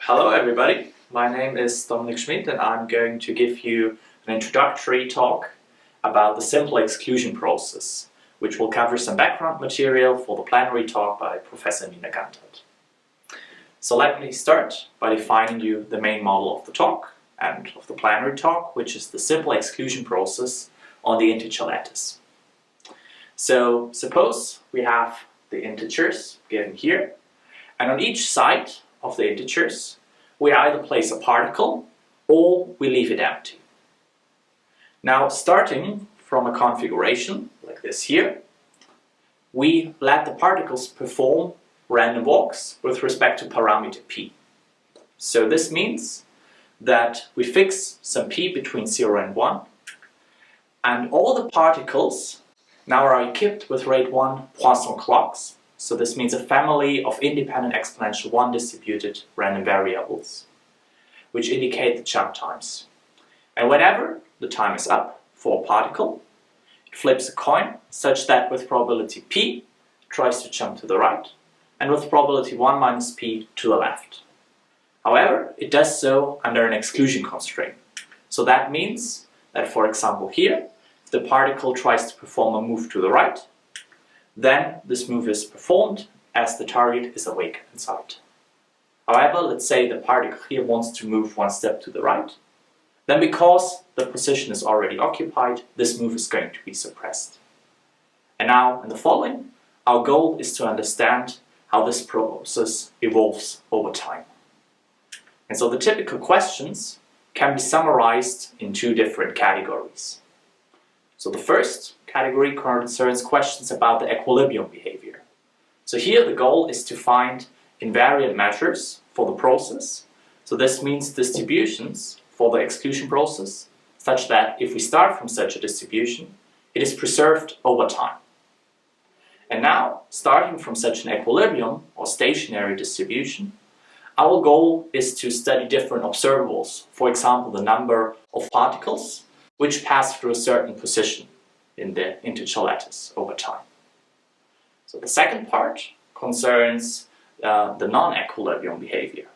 Hello everybody, my name is Dominik Schmidt and I'm going to give you an introductory talk about the simple exclusion process, which will cover some background material for the plenary talk by Professor Nina Gantert. So let me start by defining you the main model of the talk and of the plenary talk, which is the simple exclusion process on the integer lattice. So suppose we have the integers given here, and on each side of the integers we either place a particle or we leave it empty. Now, starting from a configuration like this here, we let the particles perform random walks with respect to parameter p. So this means that we fix some p between 0 and 1, and all the particles now are equipped with rate 1 Poisson clocks. So this means a family of independent exponential 1 distributed random variables, which indicate the jump times. And whenever the time is up for a particle, it flips a coin such that with probability p, it tries to jump to the right, and with probability 1 minus p to the left. However, it does so under an exclusion constraint. So that means that, for example here, if the particle tries to perform a move to the right, then this move is performed as the target is awake inside. However, let's say the particle here wants to move one step to the right, then because the position is already occupied, this move is going to be suppressed. And now, in the following, our goal is to understand how this process evolves over time. And so the typical questions can be summarized in two different categories. So the first category concerns questions about the equilibrium behavior. So here the goal is to find invariant measures for the process. So this means distributions for the exclusion process, such that if we start from such a distribution, it is preserved over time. And now, starting from such an equilibrium or stationary distribution, our goal is to study different observables, for example the number of particles which pass through a certain position in the integer lattice over time. So the second part concerns the non-equilibrium behavior.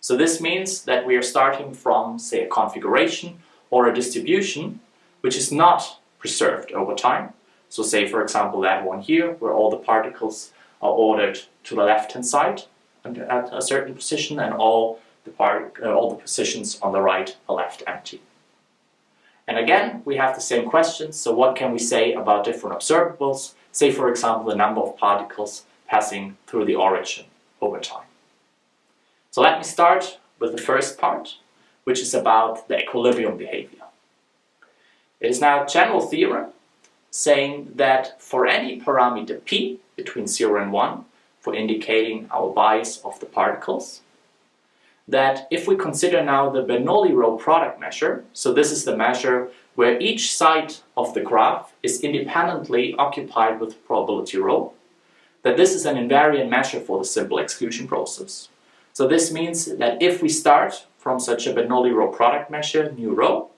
So this means that we are starting from, say, a configuration or a distribution which is not preserved over time. So say, for example, that one here, where all the particles are ordered to the left-hand side and at a certain position, and all the positions on the right are left empty. And again, we have the same questions. So what can we say about different observables? Say, for example, the number of particles passing through the origin over time. So let me start with the first part, which is about the equilibrium behavior. It is now a general theorem saying that for any parameter p between 0 and 1, for indicating our bias of the particles, that if we consider now the Bernoulli row product measure, so this is the measure where each side of the graph is independently occupied with probability rho, that this is an invariant measure for the simple exclusion process. So this means that if we start from such a Bernoulli row product measure, nu rho,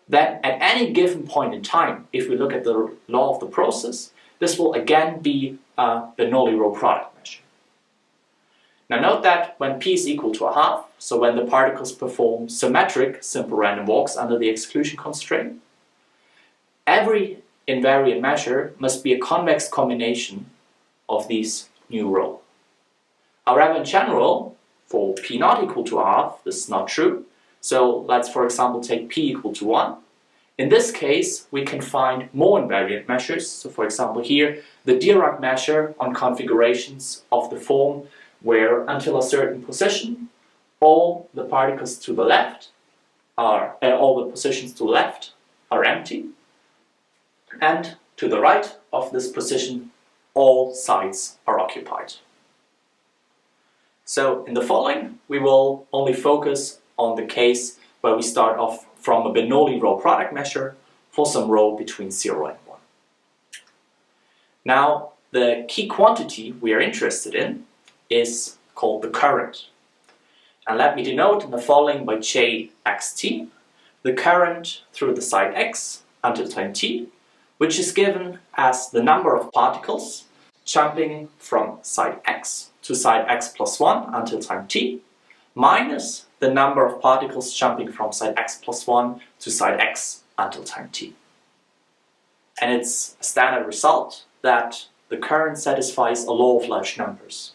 then at any given point in time, if we look at the law of the process, this will again be a Bernoulli row product measure. Now note that when p is equal to a half, so when the particles perform symmetric simple random walks under the exclusion constraint, every invariant measure must be a convex combination of these nu rho. However, in general, for p not equal to a half, this is not true. So let's, for example, take p equal to 1. In this case, we can find more invariant measures. So for example here, the Dirac measure on configurations of the form where until a certain position, all the particles to the left are, all the positions to the left are empty, and to the right of this position, all sides are occupied. So in the following, we will only focus on the case where we start off from a Bernoulli row product measure for some row between 0 and 1. Now, the key quantity we are interested in is called the current. And let me denote in the following by Jxt, the current through the side x until time t, which is given as the number of particles jumping from side x to side x plus 1 until time t, minus the number of particles jumping from side x plus 1 to side x until time t. And it's a standard result that the current satisfies a law of large numbers.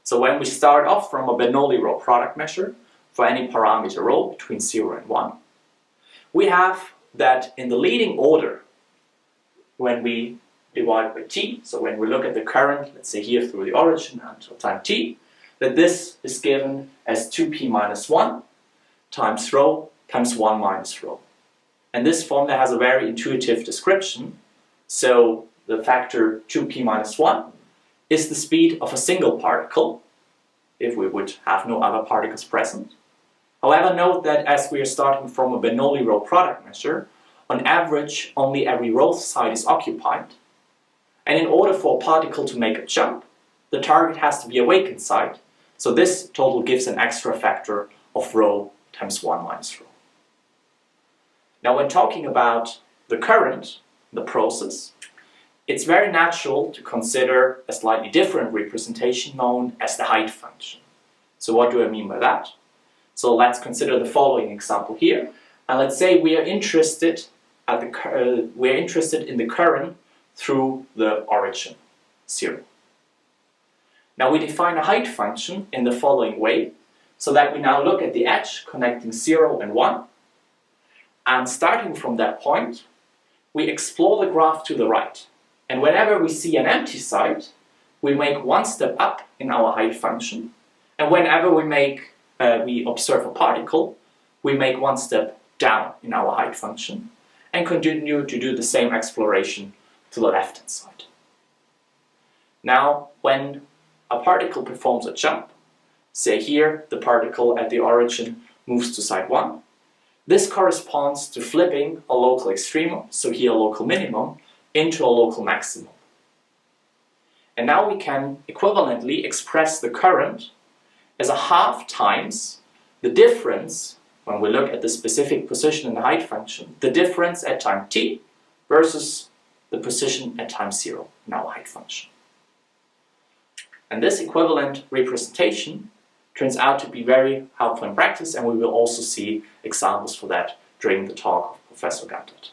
So when we start off from a Bernoulli row product measure for any parameter rho between 0 and 1, we have that in the leading order, when we divide by t, so when we look at the current, let's say here through the origin until time t, that this is given as 2p minus 1 times rho times 1 minus rho. And this formula has a very intuitive description. So the factor 2p minus 1 is the speed of a single particle, if we would have no other particles present. However, note that as we are starting from a Bernoulli row product measure, on average only every row side is occupied. And in order for a particle to make a jump, the target has to be a vacant side. So this total gives an extra factor of rho times 1 minus rho. Now when talking about the current, the process, it's very natural to consider a slightly different representation known as the height function. So what do I mean by that? So let's consider the following example here. And let's say we are interested in the current through the origin, 0. Now we define a height function in the following way, so that we now look at the edge connecting 0 and 1, and starting from that point, we explore the graph to the right. And whenever we see an empty side, we make one step up in our height function, and whenever we observe a particle, we make one step down in our height function, and continue to do the same exploration to the left-hand side. Now, when a particle performs a jump, say here the particle at the origin moves to side 1, this corresponds to flipping a local extremum, so here a local minimum, into a local maximum. And now we can equivalently express the current as a half times the difference, when we look at the specific position in the height function, the difference at time t versus the position at time 0 in our height function. And this equivalent representation turns out to be very helpful in practice, and we will also see examples for that during the talk of Professor Gantert.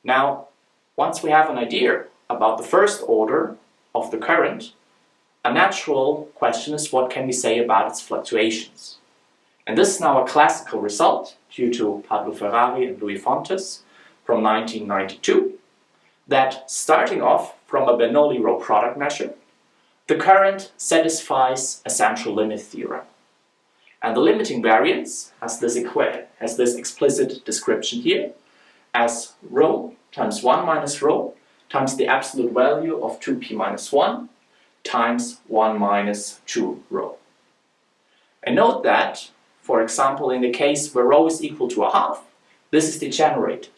Now, once we have an idea about the first order of the current, a natural question is, what can we say about its fluctuations? And this is now a classical result due to Pablo Ferrari and Louis Fontes from 1992, that starting off from a Bernoulli row product measure, the current satisfies a central limit theorem. And the limiting variance has this explicit description here as rho times 1 minus rho times the absolute value of 2p minus 1 times 1 minus 2 rho. And note that, for example, in the case where rho is equal to a half, this is degenerated.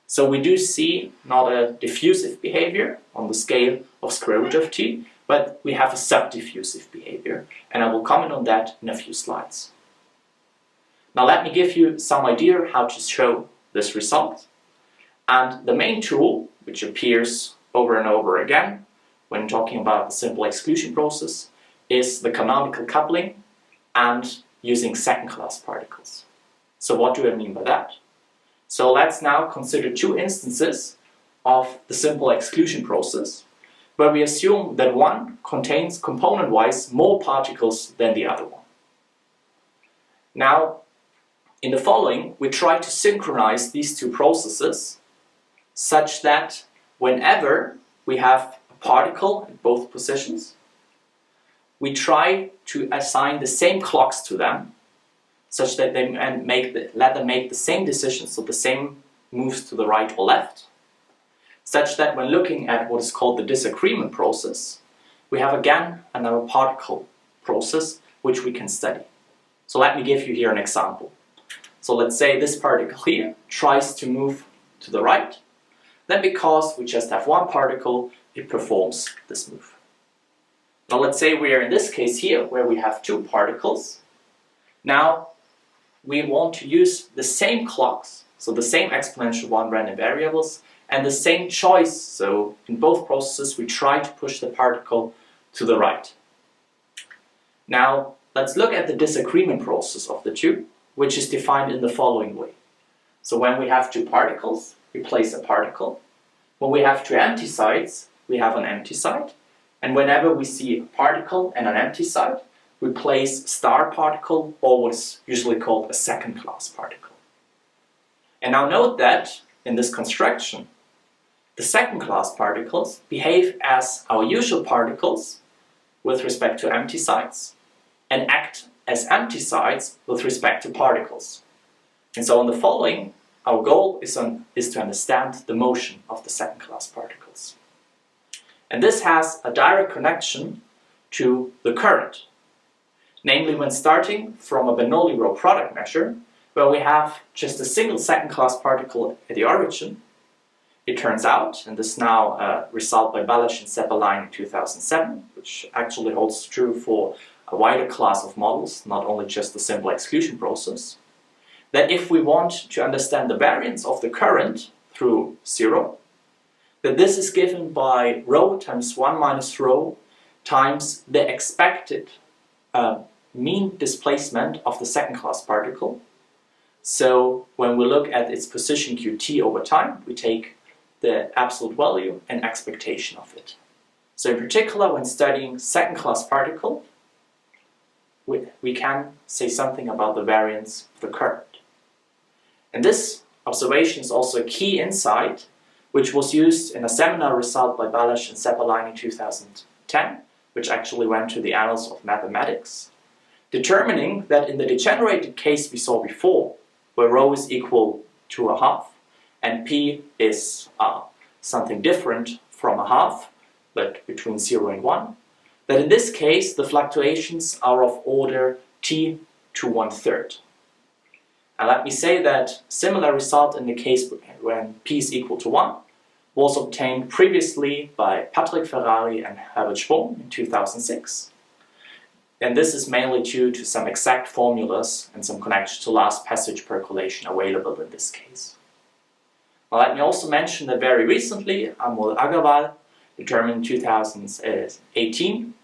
So we do see not a diffusive behavior on the scale of square root of t, but we have a subdiffusive behavior, and I will comment on that in a few slides. Now let me give you some idea how to show this result. And the main tool, which appears over and over again when talking about the simple exclusion process, is the canonical coupling and using second-class particles. So what do I mean by that? So let's now consider two instances of the simple exclusion process, where we assume that one contains component-wise more particles than the other one. Now, in the following, we try to synchronize these two processes such that whenever we have a particle at both positions, we try to assign the same clocks to them, such that they let them make the same decisions, so the same moves to the right or left, such that when looking at what is called the disagreement process, we have again another particle process which we can study. So let me give you here an example. So let's say this particle here tries to move to the right, then because we just have one particle, it performs this move. Now let's say we are in this case here where we have two particles. Now we want to use the same clocks, so the same exponential one random variables, and the same choice, so in both processes we try to push the particle to the right. Now, let's look at the disagreement process of the two, which is defined in the following way. So when we have two particles, we place a particle. When we have two empty sides, we have an empty side. And whenever we see a particle and an empty side, we place a star particle, or what is usually called a second-class particle. And now note that in this construction, the second-class particles behave as our usual particles with respect to empty sides and act as empty sides with respect to particles. And so in the following, our goal is to understand the motion of the second-class particles. And this has a direct connection to the current. Namely, when starting from a Bernoulli row product measure, where we have just a single second-class particle at the origin, it turns out, and this is now a result by Balasch and Sebastian in 2007, which actually holds true for a wider class of models, not only just the simple exclusion process, that if we want to understand the variance of the current through zero, that this is given by rho times 1 minus rho times the expected mean displacement of the second-class particle. So when we look at its position qt over time, we take the absolute value and expectation of it. So in particular, when studying second-class particle, we can say something about the variance of the current. And this observation is also a key insight which was used in a seminar result by Balasch and Sebastian in 2010, which actually went to the Annals of Mathematics, determining that in the degenerated case we saw before, where rho is equal to a half and p is something different from a half, but between 0 and 1, that in this case the fluctuations are of order t to 1/3. And let me say that similar result in the case when p is equal to 1 was obtained previously by Patrick Ferrari and Herbert Spohn in 2006. And this is mainly due to some exact formulas and some connection to last passage percolation available in this case. Now let me also mention that very recently, Amol Agarwal determined in 2018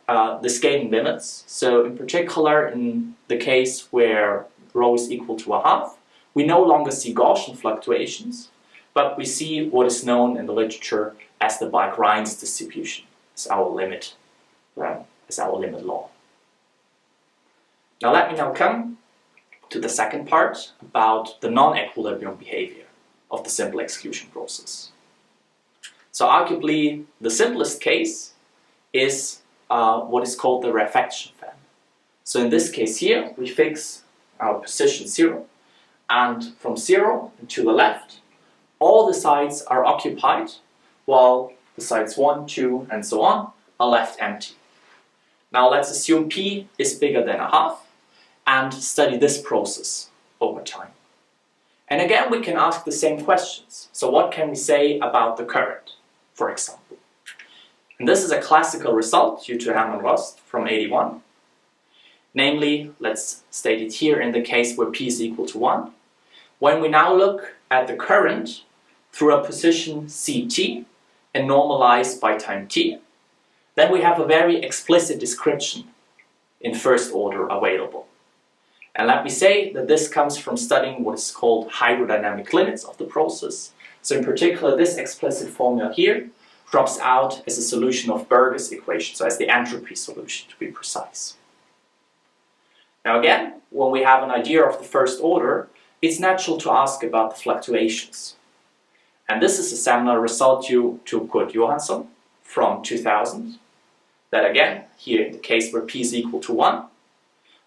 the scaling limits. So in particular, in the case where rho is equal to a half, we no longer see Gaussian fluctuations, but we see what is known in the literature as the Bike-Rhines distribution as our limit law. Now let me come to the second part about the non-equilibrium behavior of the simple exclusion process. So arguably the simplest case is what is called the rarefaction fan. So in this case here we fix our position 0, and from 0 to the left all the sides are occupied, while the sides 1, 2 and so on are left empty. Now let's assume p is bigger than a half and study this process over time. And again we can ask the same questions. So what can we say about the current, for example? And this is a classical result due to Hammond-Rost from 81. Namely, let's state it here in the case where p is equal to 1. When we now look at the current through a position ct and normalize by time t, then we have a very explicit description in first order available. And let me say that this comes from studying what is called hydrodynamic limits of the process. So in particular, this explicit formula here drops out as a solution of Berger's equation, so as the entropy solution to be precise. Now again, when we have an idea of the first order, it's natural to ask about the fluctuations. And this is a seminar result due to Kurt Johansson from 2000, that again, here in the case where p is equal to 1,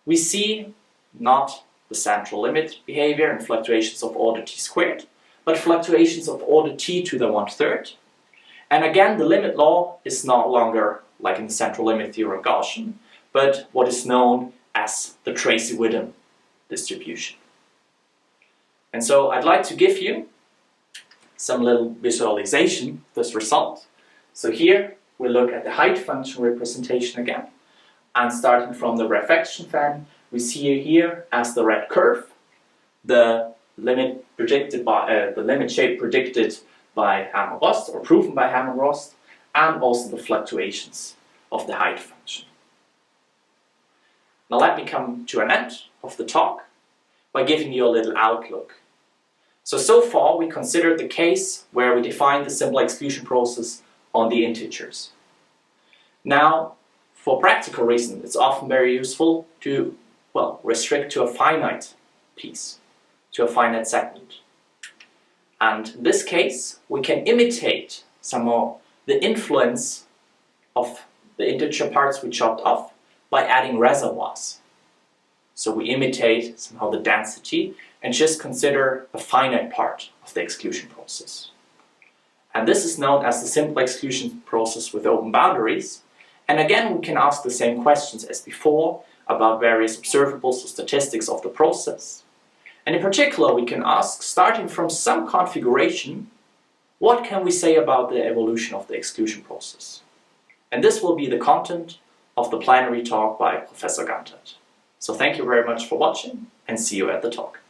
we see not the central limit behavior and fluctuations of order t squared, but fluctuations of order t to the 1/3. And again, the limit law is no longer, like in the central limit theorem, Gaussian, but what is known as the Tracy-Widom distribution. And so I'd like to give you some little visualization of this result. So here we look at the height function representation again, and starting from the rarefaction fan, we see here as the red curve the limit predicted by the limit shape predicted by Hammond-Rost or proven by Hammond-Rost, and also the fluctuations of the height function. Now let me come to an end of the talk by giving you a little outlook. So far we considered the case where we defined the simple exclusion process on the integers. Now, for practical reasons, it's often very useful to, restrict to a finite piece, to a finite segment. And in this case, we can imitate somehow the influence of the integer parts we chopped off by adding reservoirs. So we imitate somehow the density and just consider a finite part of the exclusion process. And this is known as the simple exclusion process with open boundaries. And again, we can ask the same questions as before about various observables or statistics of the process. And in particular, we can ask, starting from some configuration, what can we say about the evolution of the exclusion process? And this will be the content of the plenary talk by Professor Gantert. So thank you very much for watching and see you at the talk.